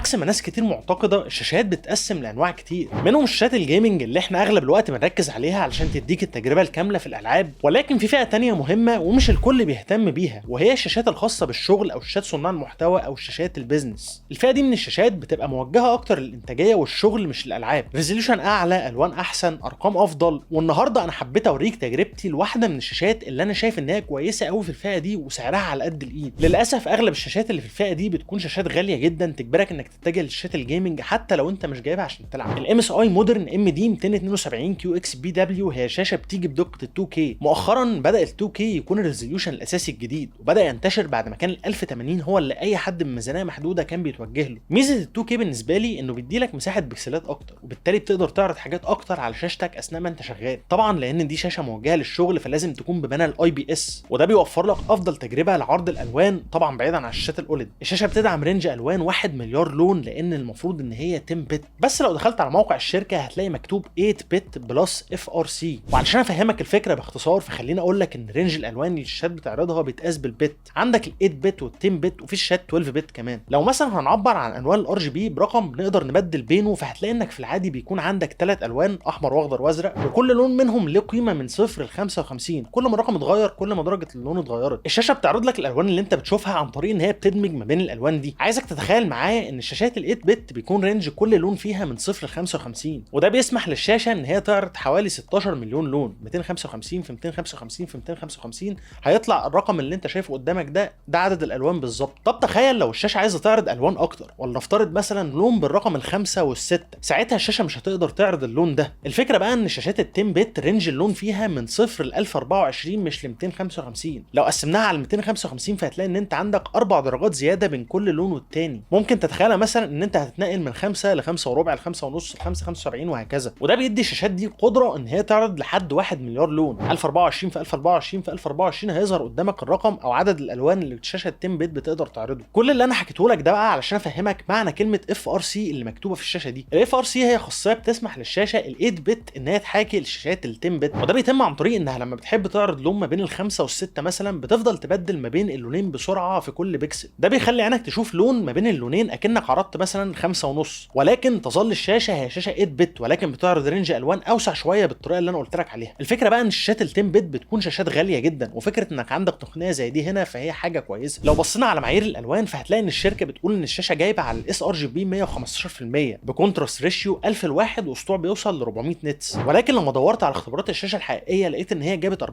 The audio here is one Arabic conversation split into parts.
عكس ما ناس كتير معتقده الشاشات بتتقسم لانواع كتير، منهم شاشات الجيمنج اللي احنا اغلب الوقت بنركز عليها علشان تديك التجربه الكامله في الالعاب، ولكن في فئه تانية مهمه ومش الكل بيهتم بيها، وهي الشاشات الخاصه بالشغل او شاشات صناع المحتوى او الشاشات البيزنس. الفئه دي من الشاشات بتبقى موجهه اكتر للانتاجيه والشغل مش الالعاب، ريزوليوشن اعلى، الوان احسن، ارقام افضل. والنهارده انا حبيت اوريك تجربتي لواحده من الشاشات اللي انا شايف ان هي كويسه قوي في الفئه دي وسعرها على قد الايد. للاسف اغلب الشاشات اللي في الفئه دي بتكون شاشات غاليه جدا تجبرك انك تتجه للشاشات الجيمنج حتى لو انت مش جايبها عشان تلعب. الام اس اي مودرن ام دي 272 كيو اكس بي دبليو هي شاشه بتيجي بدقه ال 2K. مؤخرا بدا ال 2K يكون الريزوليوشن الاساسي الجديد، وبدا ينتشر بعد ما كان ال 1080 هو اللي اي حد بميزانيه محدوده كان بيتوجه له. ميزه ال 2K بالنسبه لي انه بيديلك مساحه بكسلات اكتر، وبالتالي بتقدر تعرض حاجات اكتر على شاشتك اثناء ما انت شغال. طبعا لان دي شاشه موجهه للشغل فلازم تكون ببانل اي بي اس، وده بيوفر لك افضل تجربه لعرض الالوان طبعا بعيدا عن الشاشات الاوليد. الشاشه بتدعم رينج الوان 1 مليار لون لان المفروض ان هي 10 بت، بس لو دخلت على موقع الشركه هتلاقي مكتوب 8 بت بلس اف ار سي. وعلشان افهمك الفكره باختصار فخليني اقول لك ان رينج الالوان اللي الشاشات بتعرضها بيتقاس بالبت، عندك ال 8 بت وال 10 بت وفي شاشات 12 بت كمان. لو مثلا هنعبر عن الوان الار جي بي برقم بنقدر نبدل بينه، فهتلاقي انك في العادي بيكون عندك 3 الوان احمر واخضر وازرق، وكل لون منهم له قيمه من 0 ل 55. كل ما الرقم اتغير كل ما درجه اللون اتغيرت. الشاشه بتعرض لك الالوان اللي انت بتشوفها عن طريق ان هي بتدمج ما بين الالوان دي. عايزك تتخيل معايا ان الشاشات ال 8 بت بيكون رينج كل لون فيها من 0 ل 55، وده بيسمح للشاشه ان هي تعرض حوالي 16 مليون لون. 255 في 255 في 255 هيطلع الرقم اللي انت شايفه قدامك ده عدد الالوان بالظبط. طب تخيل لو الشاشه عايزه تعرض الوان اكتر، ولا نفترض مثلا لون بالرقم الخمسة والستة، ساعتها الشاشه مش هتقدر تعرض اللون ده. الفكره بقى ان الشاشات ال 10 بت رينج اللون فيها من 0 ل 1024 مش ل 255. لو قسمناها على 255 فهتلاقي ان انت عندك 4 درجات زياده بين كل لون والتاني. ممكن تتخيل مثلا ان انت هتتنقل من 5 ل 5 وربع ل 5 ونص ل 5 75 وهكذا. وده بيدي الشاشات دي قدره ان هي تعرض لحد 1 مليار لون. 1024 في 1024 في 1024 هيظهر قدامك الرقم او عدد الالوان اللي الشاشه 10 بت بتقدر تعرضه. كل اللي انا حكيته لك ده بقى علشان افهمك معنى كلمه اف ار سي اللي مكتوبه في الشاشه دي. الاف ار سي هي خاصيه بتسمح للشاشه ال 8 بت ان هي تحاكي الشاشات ال 10 بت، وده بيتم عن طريق انها لما بتحب تعرض لون ما بين الخمسه والسته مثلا بتفضل تبدل ما بين اللونين بسرعه في كل بكسل. ده بيخلي عينك تشوف لون ما بين اللونين اكنك عرضت مثلا 5 ونص، ولكن تظل الشاشه هي شاشه 8 بت ولكن بتعرض رينج الوان اوسع شويه بالطريقه اللي انا قلت لك عليها. الفكره بقى ان الشاشات ال 10 بت بتكون شاشات غاليه جدا، وفكره انك عندك تقنيه زي دي هنا فهي حاجه كويسه. لو بصينا على معايير الالوان فهتلاقي ان الشركه بتقول ان الشاشه جايبه على الاس ار جي بي 115% بكونتراست ريشيو 1000 ل1 وسطوع بيوصل ل 400 نتس، ولكن لما دورت على اختبارات الشاشه الحقيقيه لقيت ان هي جابت 94%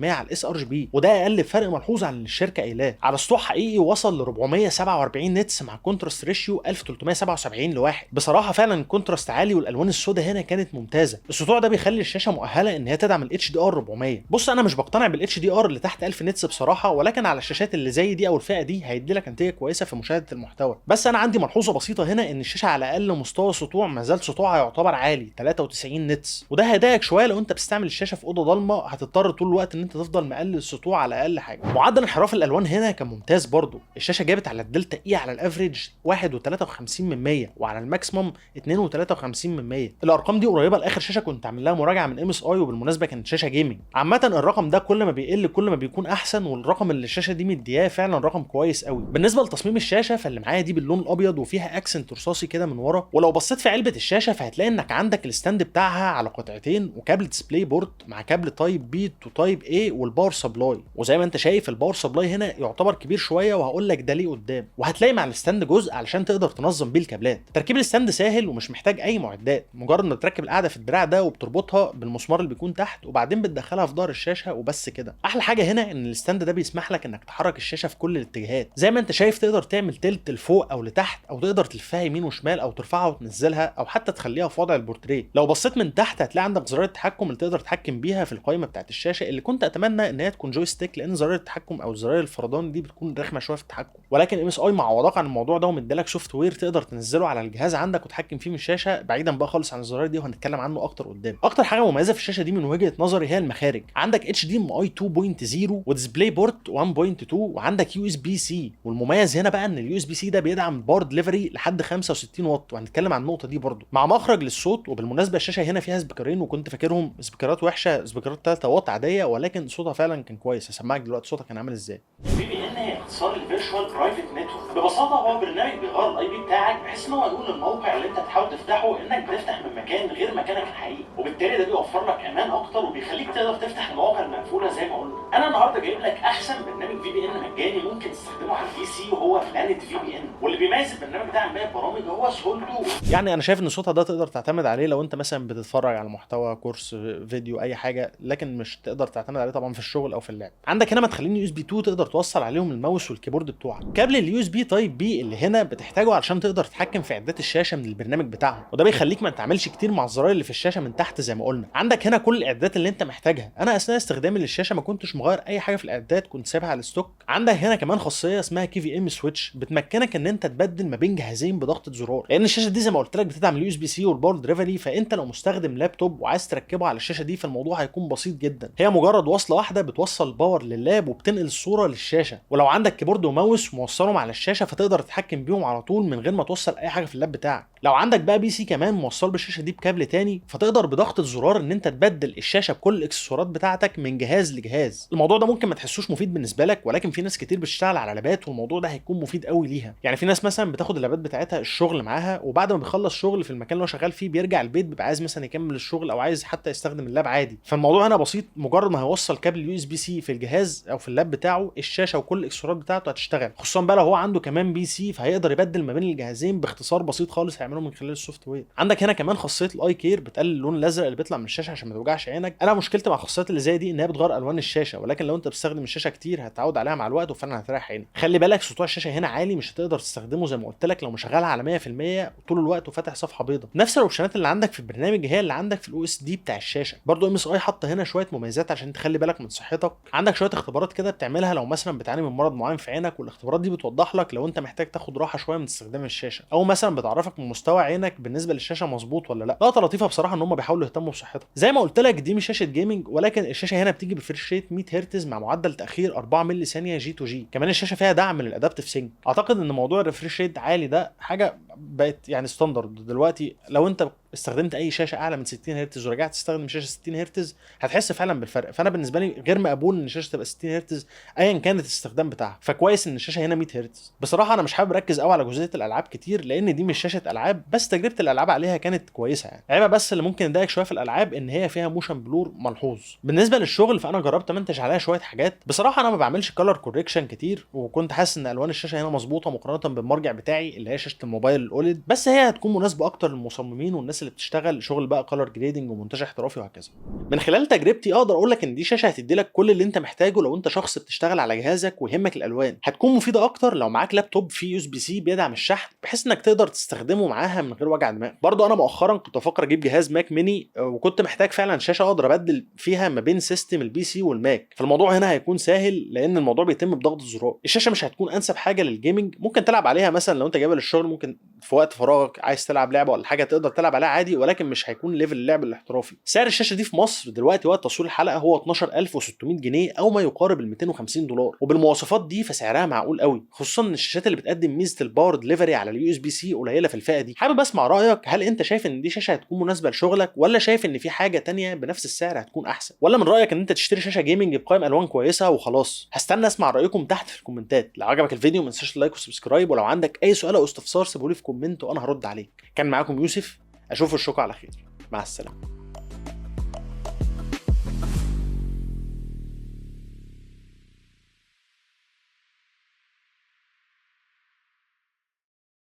على الاس ار جي بي، وده اقل فرق ملحوظ عن اللي الشركه قايلاه. على سطوع حقيقي وصل ل 447 نتس مع كونتراست ريشيو 1377 لواحد. بصراحه فعلا الكونتراست عالي والالوان السوداء هنا كانت ممتازه. السطوع ده بيخلي الشاشه مؤهله ان هي تدعم الاتش دي ار 400. بص انا مش بقتنع بالاتش دي ار اللي تحت 1000 نتس بصراحه، ولكن على الشاشات اللي زي دي او الفئه دي هيدي لك نتيجه كويسه في مشاهده المحتوى. بس انا عندي ملحوظه بسيطه هنا ان الشاشه على اقل مستوى سطوع ما زال سطوعها يعتبر عالي 93 نتس، وده هيضايقك شويه لو انت بتستعمل الشاشه في اوضه ضلمه هتضطر طول الوقت ان انت تفضل مقلل السطوع على اقل حاجه. معدل انحراف الالوان هنا كان ممتاز برضو. الشاشه جابت على الدلتا اي على الافريج 1.53%، وعلى الماكسيمم 2.53%. الارقام دي قريبه لاخر شاشه كنت عامل لها مراجعه من ام اس اي، وبالمناسبه كانت شاشه جيمنج. عامه الرقم ده كل ما بيقل كل ما بيكون احسن، والرقم اللي الشاشه دي مدياه فعلا رقم كويس قوي. بالنسبه لتصميم الشاشه فاللي معايا دي باللون الابيض وفيها اكسنت رصاصي كده من ورا، ولو بصيت في علبه الشاشه فهتلاقي انك عندك الستاند بتاعها على قطعتين وكابل ديسبلاي بورد مع كابل تايب بي تو تايب اي والباور سبلاي. وزي ما انت شايف الباور سبلاي هنا يعتبر كبير شويه، وهقول لك ده ليه قدام. وهتلاقي مع الستاند جزء علشان تقدر تنظم بيه الكابلات. تركيب الستاند سهل ومش محتاج اي معدات، مجرد ما تركب القاعده في الدراع ده وبتربطها بالمسمار اللي بيكون تحت وبعدين بتدخلها في ظهر الشاشه وبس كده. احلى حاجه هنا ان الستاند ده بيسمح لك انك تحرك الشاشه في كل الاتجاهات. زي ما انت شايف تقدر تعمل تلت لفوق او لتحت، او تقدر تلفها يمين وشمال، او ترفعها وتنزلها، او حتى تخليها في وضع البورتريه. لو بصيت من تحت هتلاقي عندك زرار التحكم اللي تقدر تتحكم بيها في القائمه بتاعت الشاشه، اللي كنت اتمنى ان هي تكون جويستيك لان زرار التحكم او الزرار الفرداني دي بتكون رخمه شويه في التحكم. ولكن ام اس اي معوضاك عن الموضوع ده ومديلك سوفت وير تقدر تنزله على الجهاز عندك وتتحكم فيه من الشاشه بعيدا بقى خالص عن الزرار دي، وهنتكلم عنه اكتر قدام. اكتر حاجه مميزه في الشاشه دي من وجهه نظري هي المخارج. عندك اتش دي ام اي 2.0 وديسبلاي بورت 1.2 وعندك يو اس بي سي. والمميز هنا بقى ان اليو اس بي سي ده بيدعم باور دليفري لحد 65 واط، وهنتكلم عن النقطه دي برضو، مع مخرج للصوت. وبالمناسبه الشاشه هنا فيها سبيكرين وكنت فاكرهم سبيكرات وحشه، سبيكرات 3 واط عاديه، ولكن صوتها فعلا كان كويس. هسمعك دلوقتي صوتها كان عامل ازاي. بما ان هي اختصار الفيرتشوال برايفت نتورك ببساطه هو برنامج بيغير الاي بي بتاعك بحيث ان هو يقول للموقع اللي انت بتحاول تفتحه انك بتفتح من مكان غير مكانك الحقيقي، وبالتالي ده بيوفر لك امان اكتر وبيخليك تقدر تفتح المواقع المقفوله زي ما قلنا. انا النهارده جايب لك احسن برنامج في بي ان مجاني ممكن تستخدمه على البي سي وهو بلانت في بي ان، واللي بيميز البرنامج ده عن باقي البرامج هو سهولته. يعني انا شايف ان صوتها ده تقدر تعتمد عليه لو انت مثلا بتتفرج على محتوى كورس فيديو اي حاجه، لكن مش تقدر تعتمد عليه طبعا في الشغل او في اللعب. عندك هنا مدخلين يو اس بي 2 تقدر توصل عليهم الماوس والكيبورد بتوعك. كابل اليو اس بي تايب بي اللي هنا بتحتاجه علشان تقدر تتحكم في اعدادات الشاشه من البرنامج بتاعهم، وده بيخليك ما تعملش كتير مع الزراير اللي في الشاشه من تحت زي ما قلنا. عندك هنا كل الاعدادات اللي انت محتاجها. انا اثناء استخدامي للشاشه ما كنتش مغير اي حاجه في الاعدادات، كنت سايبها على الستوك. عندك هنا كمان خاصيه اسمها كي في ام سويتش بتمكنك ان انت تبدل ما بين جهازين بضغطه زرار، لان الشاشه دي زي ما قلت لك بتدعم اليو اس بي سي والباور دليفري، فانت لو مستخدم لابتوب وعايز تركبه على الشاشه دي فالموضوع هيكون بسيط جدا. هي مجرد وصله واحده بتوصل الباور لللاب وبتنقل الصوره للشاشه، ولو عندك كيبورد وماوس موصلهم على الشاشه فتقدر تتحكم بيهم على طول من غير ما توصل اي حاجه في اللاب بتاعك. لو عندك بقى بي سي كمان موصل بالشاشه دي بكابل تاني فتقدر بضغطه زرار ان انت تبدل الشاشه بكل الاكسسوارات بتاعتك من جهاز لجهاز. الموضوع ده ممكن ما تحسوش مفيد بالنسبه لك، ولكن في ناس كتير بتشتغل على لابات والموضوع ده هيكون مفيد قوي ليها. يعني في ناس مثلا بتاخد اللابات بتاعتها الشغل معاها، وبعد ما بيخلص شغل في المكان اللي هو شغال فيه بيرجع البيت بيبقى عايز مثلا يكمل الشغل او عايز حتى يستخدم اللاب عادي. فالموضوع هنا بسيط، مجرد ما هيوصل كابل يو اس بي سي في الجهاز او في اللاب بتاعه الشاشه وكل الاكسسوارات بتاعته هتشتغل، خصوصا بقى لو هو عنده كمان بي سي فهيقدر يبدل ما بين الجهازين باختصار بسيط خالص هيعمله من خلال السوفت وير. عندك هنا كمان خاصيه الاي كير بتقلل اللون الازرق اللي بيطلع من الشاشه عشان ما توجعش عينك. انا مشكلتي مع الخاصيات اللي زي دي ان هي بتغير الوان الشاشه، ولكن لو انت بتستخدم الشاشه كتير هتتعود عليها مع الوقت وفعلا هتريح عينك. خلي بالك سطوع الشاشه هنا عالي، مش هتقدر تستخدمه زي ما قلت لك لو مشغلها على 100% طول الوقت وفاتح صفحه بيضاء. نفس الاوبشنات اللي عندك في البرنامج هي اللي عندك في الاو اس دي بتاع الشاشه. برضو ام اس اي حاطه هنا شويه مميزات عشان تخلي بالك من صحتك. عندك شويه اختبارات كده بتعملها لو مثلا بتعاني من مرض معين في عينك، والاختبارات دي بتوضح لك لو انت محتاج تاخد راحه شويه من استخدام الشاشه، او مثلا بتعرفك من مستوى عينك بالنسبه للشاشه مظبوط ولا لا. لقطه لطيفه بصراحه ان هم بيحاولوا يهتموا بصحتك. زي ما قلت لك دي مش شاشه جيمنج، ولكن الشاشه هنا بتيجي بفريش ريت 100 هرتز مع معدل تاخير 4 مللي ثانيه جي تو جي. كمان الشاشه فيها دعم للادابتيف سينك. اعتقد ان موضوع الريفريش ريت عالي ده حاجه بقت يعني ستاندرد دلوقتي. لو انت استخدمت اي شاشه اعلى من 60 هرتز ورجعت تستخدم شاشه 60 هرتز هتحس فعلا بالفرق. فانا بالنسبه لي غير مقبول ان الشاشه تبقى 60 هرتز ايا كانت الاستخدام بتاعها، فكويس ان الشاشه هنا 100 هرتز. بصراحه انا مش حابب اركز قوي على جزئيه الالعاب كتير لان دي مش شاشه العاب، بس تجربه الالعاب عليها كانت كويسه. يعني عيبها بس اللي ممكن يضايقك شويه في الالعاب ان هي فيها موشن بلور ملحوظ. بالنسبه للشغل فانا جربت امنتج عليها شويه حاجات. بصراحه انا ما بعملش كلر كوريكشن كتير، وكنت حاسس ان الوان الشاشه هنا مظبوطه مقارنه بالمرجع بتاعي اللي هي شاشه الموبايل الاوليد، بس هي هتكون مناسبه اكتر للمصممين والناس اللي بتشتغل شغل بقى كلر جريدنج ومونتاج احترافي وهكذا. من خلال تجربتي اقدر اقول لك ان دي شاشه هتدي لك كل اللي انت محتاجه لو انت شخص بتشتغل على جهازك ويهمك الالوان. هتكون مفيده اكتر لو معاك لابتوب فيه يو اس بي سي بيدعم الشحن بحيث انك تقدر تستخدمه معاها من غير وجع دماغ. برضو انا مؤخرا كنت بفكر اجيب جهاز ماك ميني، وكنت محتاج فعلا شاشه اقدر ابدل فيها ما بين سيستم البي سي والماك. فالموضوع هنا هيكون سهل لان الموضوع بيتم بضغط الزرار. الشاشه مش هتكون انسب حاجه للجيمنج، ممكن تلعب عليها مثلا لو انت جايبها للشغل، ممكن في وقت فراغك عايز تلعب لعبه ولا حاجه تقدر تلعب عليها عادي، ولكن مش هيكون ليفل اللعب الاحترافي. سعر الشاشه دي في مصر دلوقتي وقت تصوير الحلقه هو 12600 جنيه او ما يقارب ال $250، وبالمواصفات دي فسعرها معقول قوي، خصوصا ان الشاشات اللي بتقدم ميزه الباور دليفري على اليو اس بي سي قليله في الفئه دي. حابب اسمع رايك، هل انت شايف ان دي شاشه هتكون مناسبه لشغلك، ولا شايف ان في حاجه تانية بنفس السعر هتكون احسن، ولا من رايك ان انت تشتري شاشه جيمنج بقائم الوان كويسه وخلاص؟ هستنى اسمع رايكم تحت في الكومنتات. لو عجبك الفيديو ما تنساش اللايك وسبسكرايب، ولو عندك اي سؤال او استفسار سيبولي في كومنت وانا هرد عليك. كان معاكم يوسف، اشوف الشكر على خير، مع السلامه.